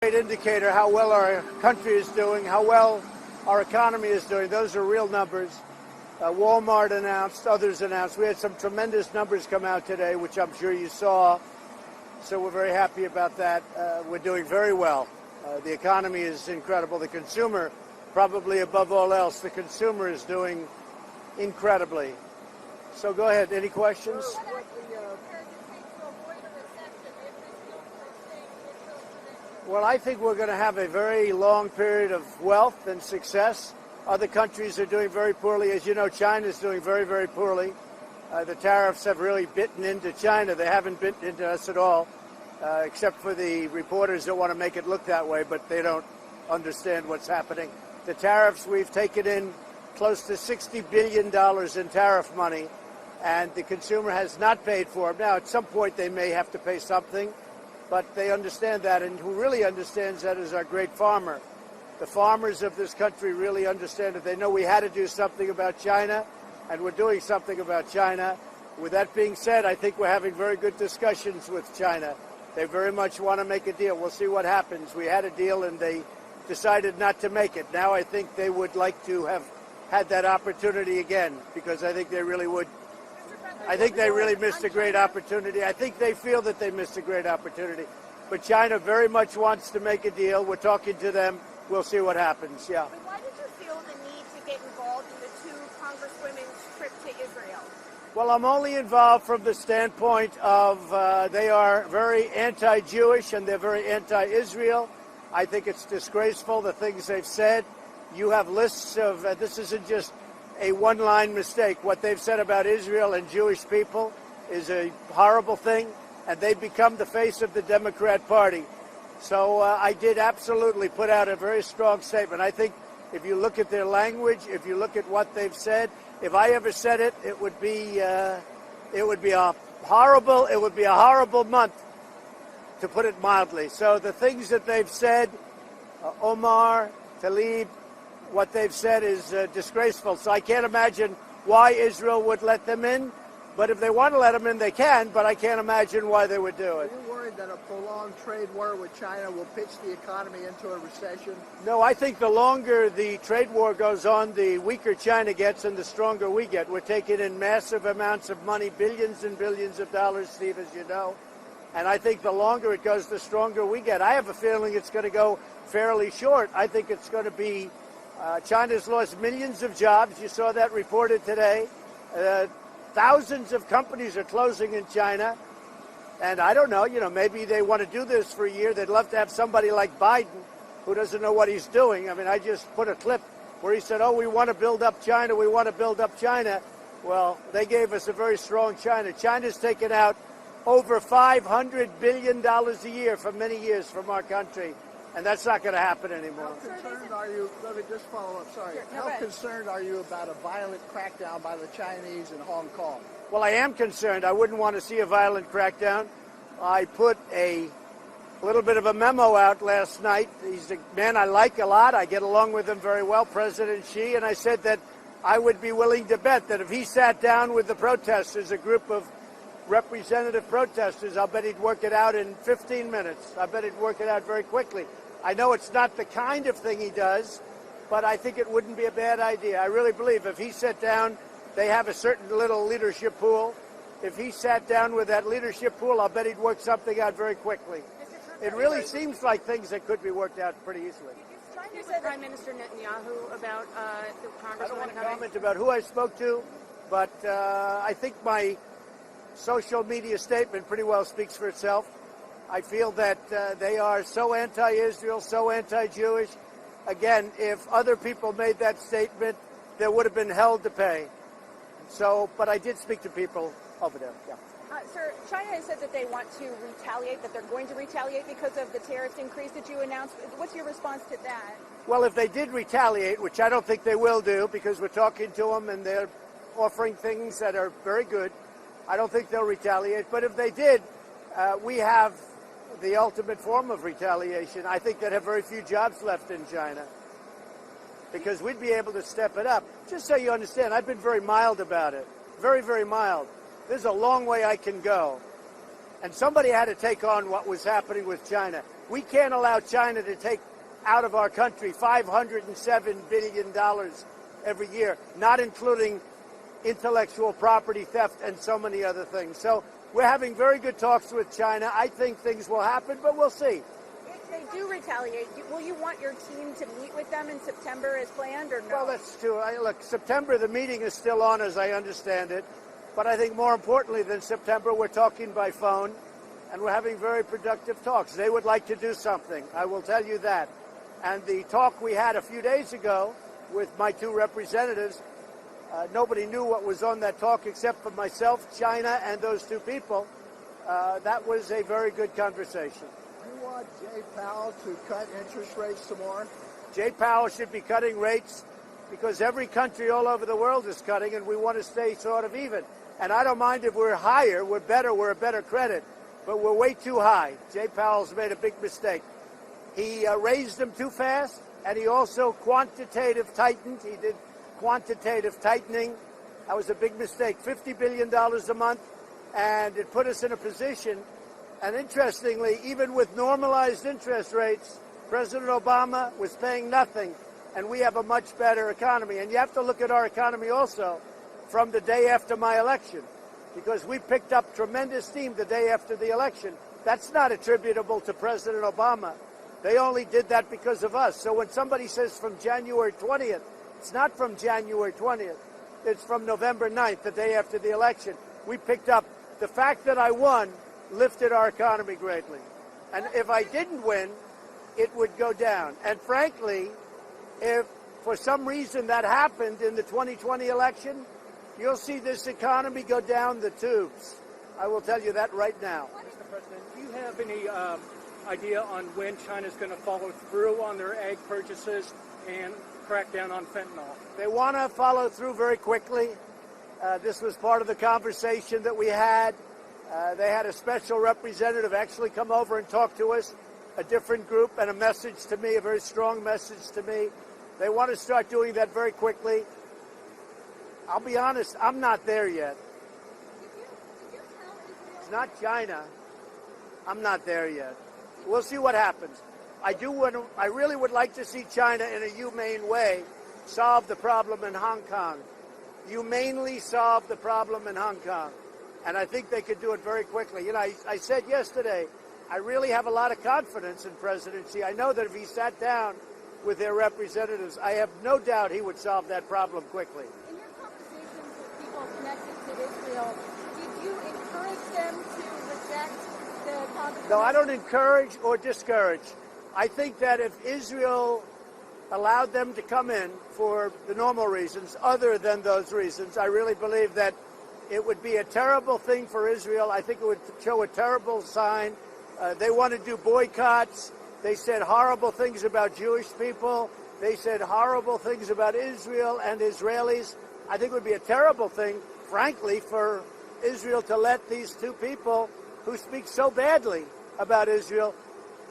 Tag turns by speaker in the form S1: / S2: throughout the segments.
S1: Great indicator how well our country is doing, how well our economy is doing. Those are real numbers. Walmart announced, others announced. We had some tremendous numbers come out today, which I'm sure you saw. So we're very happy about that. We're doing very well. The economy is incredible. The consumer, probably above all else, the consumer is doing incredibly. So go ahead. Any questions? Well, I think we're going to have a very long period of wealth and success. Other countries are doing very poorly. As you know, China is doing very, very poorly. The tariffs have really bitten into China. They haven't bitten into us at all, except for the reporters that want to make it look that way, but they don't understand what's happening. The tariffs, we've taken in close to $60 billion in tariff money, and the consumer has not paid for them. Now, at some point, they may have to pay something, but they understand that, and who really understands that is our great farmer. The farmers of this country really understand it. They know we had to do something about China, and we're doing something about China. With that being said, I think we're having very good discussions with China. They very much want to make a deal. We'll see what happens. We had a deal, and they decided not to make it. Now I think they would like to have had that opportunity again, because I think they really would. I think they really missed a great opportunity. I think they feel that they missed a great opportunity. But China very much wants to make a deal. We're talking to them. We'll see what happens, yeah.
S2: But why did you feel the need to get involved in the two congresswomen's trip to Israel?
S1: Well, I'm only involved from the standpoint of they are very anti-Jewish and they're very anti-Israel. I think it's disgraceful, the things they've said. You have lists of, this isn't just a one-line mistake. What they've said about Israel and Jewish people is a horrible thing, and they've become the face of the Democrat Party. So I did absolutely put out a very strong statement. I think if you look at their language, if you look at what they've said, if I ever said it, it would be a horrible month, to put it mildly. So the things that they've said, Omar, Tlaib, what they've said is disgraceful. So I can't imagine why Israel would let them in. But if they want to let them in, they can. But I can't imagine why they would do it.
S3: Are you worried that a prolonged trade war with China will pitch the economy into a recession?
S1: No, I think the longer the trade war goes on, the weaker China gets and the stronger we get. We're taking in massive amounts of money, billions and billions of dollars, Steve, as you know. And I think the longer it goes, the stronger we get. I have a feeling it's going to go fairly short. I think it's going to be China's lost millions of jobs. You saw that reported today. Thousands of companies are closing in China. And I don't know, maybe they want to do this for a year. They'd love to have somebody like Biden who doesn't know what he's doing. I mean, I just put a clip where he said, we want to build up China. We want to build up China. Well, they gave us a very strong China. China's taken out over $500 billion a year for many years from our country. And that's not going to happen anymore.
S3: How concerned are you, let me just follow up, sorry. How concerned are you about a violent crackdown by the Chinese in Hong Kong?
S1: Well, I am concerned. I wouldn't want to see a violent crackdown. I put a little bit of a memo out last night. He's a man I like a lot. I get along with him very well, President Xi. And I said that I would be willing to bet that if he sat down with the protesters, a group of representative protesters, I'll bet he'd work it out in 15 minutes. I bet he'd work it out very quickly. I know it's not the kind of thing he does, but I think it wouldn't be a bad idea. I really believe if he sat down, they have a certain little leadership pool. If he sat down with that leadership pool, I'll bet he'd work something out very quickly. It really seems like things that could be worked out pretty easily.
S2: You said Prime Minister Netanyahu about the Congresswoman.
S1: I don't want to comment about who I spoke to, but I think my social media statement pretty well speaks for itself. I feel that they are so anti-Israel, so anti-Jewish. Again, if other people made that statement, there would have been hell to pay. So, but I did speak to people over there, yeah.
S2: Sir, China has said that they want to retaliate, that they're going to retaliate because of the tariff increase that you announced. What's your response to that?
S1: Well, if they did retaliate, which I don't think they will do because we're talking to them and they're offering things that are very good, I don't think they'll retaliate. But if they did, we have the ultimate form of retaliation. I think they'd have very few jobs left in China because we'd be able to step it up. Just so you understand, I've been very mild about it. Very, very mild. There's a long way I can go. And somebody had to take on what was happening with China. We can't allow China to take out of our country $507 billion every year, not including intellectual property theft and so many other things. So we're having very good talks with China. I think things will happen, but we'll see.
S2: If they do retaliate, will you want your team to meet with them in September as planned, or no?
S1: Well, that's true. Look, September, the meeting is still on, as I understand it. But I think more importantly than September, we're talking by phone, and we're having very productive talks. They would like to do something. I will tell you that. And the talk we had a few days ago with my two representatives, nobody knew what was on that talk except for myself, China, and those two people. That was a very good conversation.
S3: You want Jay Powell to cut interest rates some more?
S1: Jay Powell should be cutting rates because every country all over the world is cutting, and we want to stay sort of even. And I don't mind if we're higher, we're better, we're a better credit, but we're way too high. Jay Powell's made a big mistake. He raised them too fast, and he also quantitative tightened. He did quantitative tightening. That was a big mistake. $50 billion a month, and it put us in a position. And interestingly, even with normalized interest rates, President Obama was paying nothing, and we have a much better economy. And you have to look at our economy also from the day after my election, because we picked up tremendous steam the day after the election. That's not attributable to President Obama. They only did that because of us. So when somebody says from January 20th, it's not from January 20th. It's from November 9th, the day after the election. We picked up. The fact that I won lifted our economy greatly. And if I didn't win, it would go down. And frankly, if for some reason that happened in the 2020 election, you'll see this economy go down the tubes. I will tell you that right now.
S4: Mr. President, do you have any idea on when China's going to follow through on their ag purchases and crack down on fentanyl?
S1: They want to follow through very quickly. This was part of the conversation that we had. They had a special representative actually come over and talk to us, a different group, and a message to me, a very strong message to me. They want to start doing that very quickly. I'll be honest, I'm not there yet. It's not China. I'm not there yet. We'll see what happens. I really would like to see China in a humane way solve the problem in Hong Kong. Humanely solve the problem in Hong Kong. And I think they could do it very quickly. You know, I said yesterday, I really have a lot of confidence in President Xi. I know that if he sat down with their representatives, I have no doubt he would solve that problem quickly.
S2: In your conversations with people connected to Israel, did you encourage them to reject the conversation?
S1: No, I don't encourage or discourage. I think that if Israel allowed them to come in for the normal reasons, other than those reasons, I really believe that it would be a terrible thing for Israel. I think it would show a terrible sign. They want to do boycotts. They said horrible things about Jewish people. They said horrible things about Israel and Israelis. I think it would be a terrible thing, frankly, for Israel to let these two people who speak so badly about Israel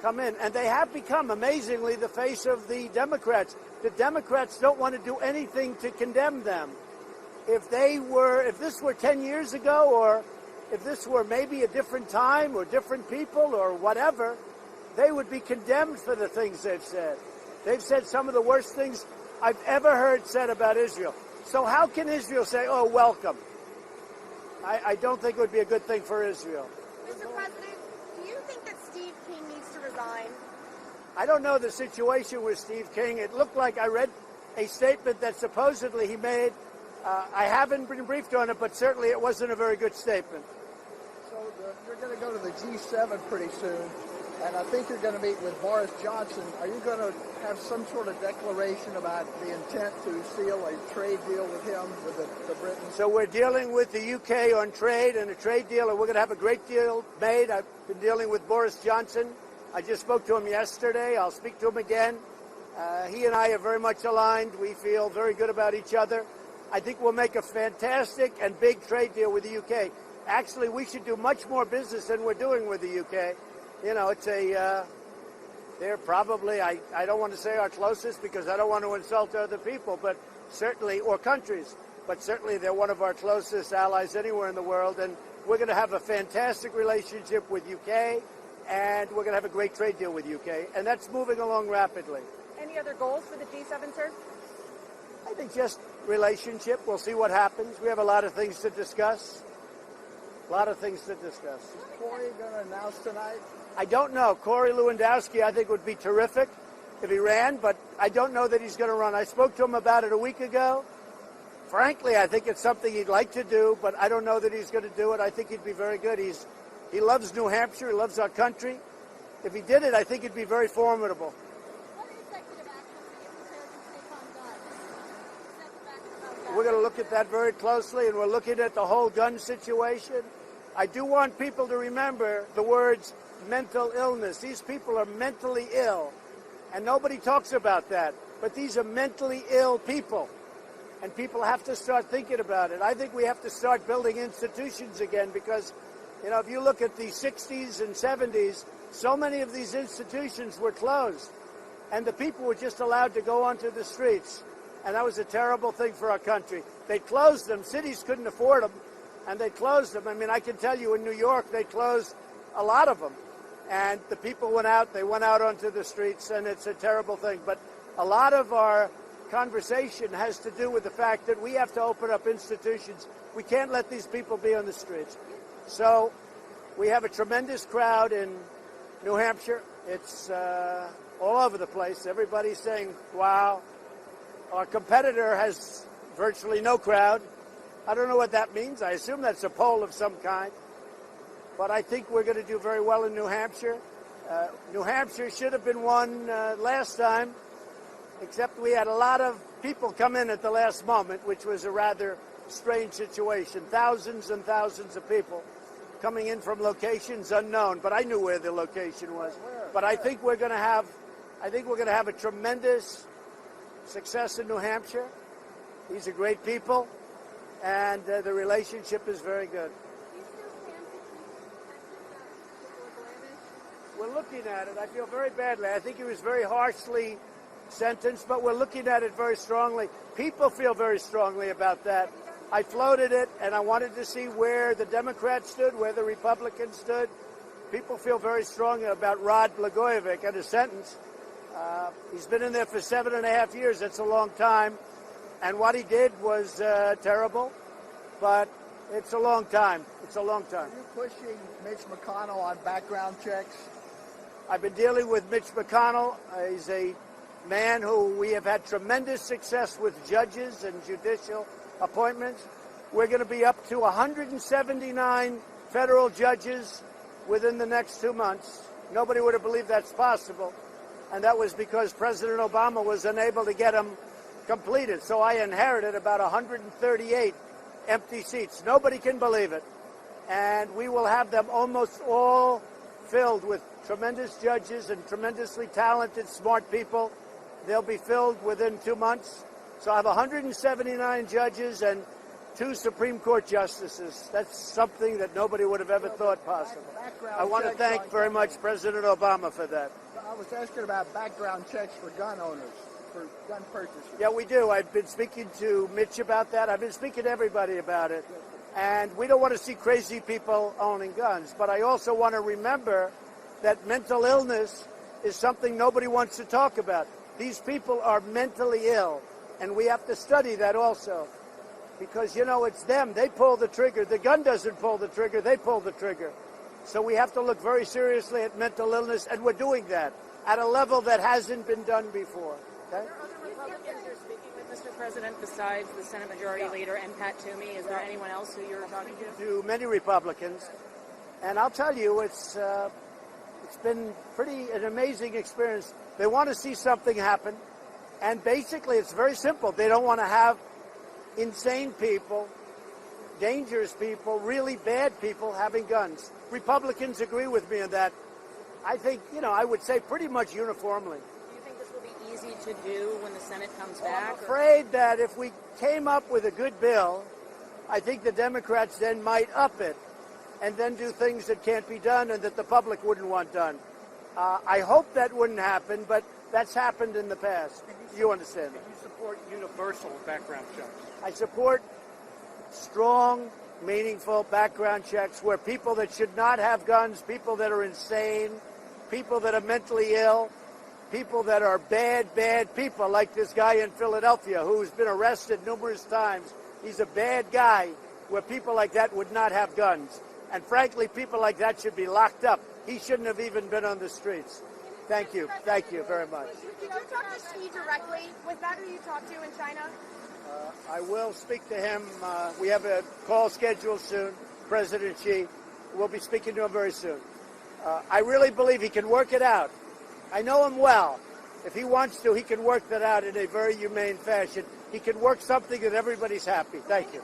S1: come in. And they have become, amazingly, the face of the Democrats. The Democrats don't want to do anything to condemn them. If this were 10 years ago, or if this were maybe a different time or different people or whatever, they would be condemned for the things they've said. They've said some of the worst things I've ever heard said about Israel. So how can Israel say, oh, welcome? I don't think it would be a good thing for Israel.
S2: Mr. President, do you think that Steve King needs to resign?
S1: I don't know the situation with Steve King. It looked like I read a statement that supposedly he made. I haven't been briefed on it, but certainly it wasn't a very good statement.
S3: So you're going to go to the G7 pretty soon, and I think you're going to meet with Boris Johnson. Are you going to have some sort of declaration about the intent to seal a trade deal with him, with the Britons?
S1: So we're dealing with the UK on trade and a trade deal, and we're going to have a great deal made. I've been dealing with Boris Johnson. I just spoke to him yesterday. I'll speak to him again. He and I are very much aligned. We feel very good about each other. I think we'll make a fantastic and big trade deal with the UK. Actually, we should do much more business than we're doing with the UK. You know, it's they're probably, I don't want to say our closest because I don't want to insult other people, but certainly, or countries, but certainly they're one of our closest allies anywhere in the world. And we're going to have a fantastic relationship with UK, and we're going to have a great trade deal with UK, and that's moving along rapidly.
S2: Any other goals for the G7, sir?
S1: I think just relationship. We'll see what happens. We have a lot of things to discuss. A lot of things to discuss.
S3: Is Corey going to announce tonight?
S1: I don't know. Corey Lewandowski, I think, would be terrific if he ran, but I don't know that he's going to run. I spoke to him about it a week ago. Frankly, I think it's something he'd like to do, but I don't know that he's going to do it. I think he'd be very good. He loves New Hampshire. He loves our country. If he did it, I think he'd be very formidable.
S5: What executive action are you prepared to take on guns? Executive action.
S1: We're going to look at that very closely, and we're looking at the whole gun situation. I do want people to remember the words mental illness. These people are mentally ill, and nobody talks about that. But these are mentally ill people, and people have to start thinking about it. I think we have to start building institutions again because, you know, if you look at the 60s and 70s, so many of these institutions were closed, and the people were just allowed to go onto the streets. And that was a terrible thing for our country. They closed them. Cities couldn't afford them, and they closed them. I mean, I can tell you in New York, they closed a lot of them. And the people went out. They went out onto the streets, and it's a terrible thing. But a lot of our conversation has to do with the fact that we have to open up institutions. We can't let these people be on the streets. So we have a tremendous crowd in New Hampshire. It's all over the place. Everybody's saying, wow. Our competitor has virtually no crowd. I don't know what that means. I assume that's a poll of some kind. But I think we're going to do very well in New Hampshire. New Hampshire should have been won last time, except we had a lot of people come in at the last moment, which was a rather strange situation. Thousands and thousands of people coming in from locations unknown, but I knew where the location was. But I think we're going to have a tremendous success in New Hampshire. These are great people, and the relationship is very good. We're looking at it. I feel very badly. I think he was very harshly sentenced, but we're looking at it very strongly. People feel very strongly about that. I floated it, and I wanted to see where the Democrats stood, where the Republicans stood. People feel very strongly about Rod Blagojevich and his sentence. He's been in there for 7.5 years. That's a long time. And what he did was terrible, but it's a long time. It's a long time.
S3: Are you pushing Mitch McConnell on background checks?
S1: I've been dealing with Mitch McConnell. He's a man who we have had tremendous success with judges and judicial appointments. We're going to be up to 179 federal judges within the next 2 months. Nobody would have believed that's possible. And that was because President Obama was unable to get them completed. So I inherited about 138 empty seats. Nobody can believe it. And we will have them almost all filled with tremendous judges and tremendously talented, smart people. They'll be filled within 2 months. So I have 179 judges and 2 Supreme Court justices. That's something that nobody would have ever thought possible. I want to thank very much President Obama for that.
S3: I was asking about background checks for gun owners, for gun purchases.
S1: Yeah, we do. I've been speaking to Mitch about that. I've been speaking to everybody about it. And we don't want to see crazy people owning guns. But I also want to remember that mental illness is something nobody wants to talk about. These people are mentally ill, and we have to study that also. Because, you know, it's them. They pull the trigger. The gun doesn't pull the trigger. They pull the trigger. So we have to look very seriously at mental illness, and we're doing that at a level that hasn't been done before. Okay?
S2: Are there other Republicans you're speaking with, Mr. President, besides the Senate Majority Leader and Pat Toomey? Is there anyone else who you're talking to?
S1: To many Republicans. And I'll tell you, it's been an amazing experience. They want to see something happen. And basically, it's very simple. They don't want to have insane people, dangerous people, really bad people having guns. Republicans agree with me on that. I think, you know, I would say pretty much uniformly.
S2: Do you think this will be easy to do when the Senate comes back?
S1: I'm afraid that if we came up with a good bill, I think the Democrats then might up it and then do things that can't be done and that the public wouldn't want done. I hope that wouldn't happen, but that's happened in the past. You understand that?
S4: Do you support universal background checks?
S1: I support strong meaningful background checks where people that should not have guns, people that are insane, people that are mentally ill, people that are bad people, like this guy in Philadelphia who's been arrested numerous times. He's a bad guy, where people like that would not have guns. And frankly, people like that should be locked up. He shouldn't have even been on the streets. Thank you. Thank you very much.
S6: Did you talk to Xi directly? Was that who you talked to in China?
S1: I will speak to him. We have a call scheduled soon, President Xi. We'll be speaking to him very soon. I really believe he can work it out. I know him well. If he wants to, he can work that out in a very humane fashion. He can work something that everybody's happy. Thank you.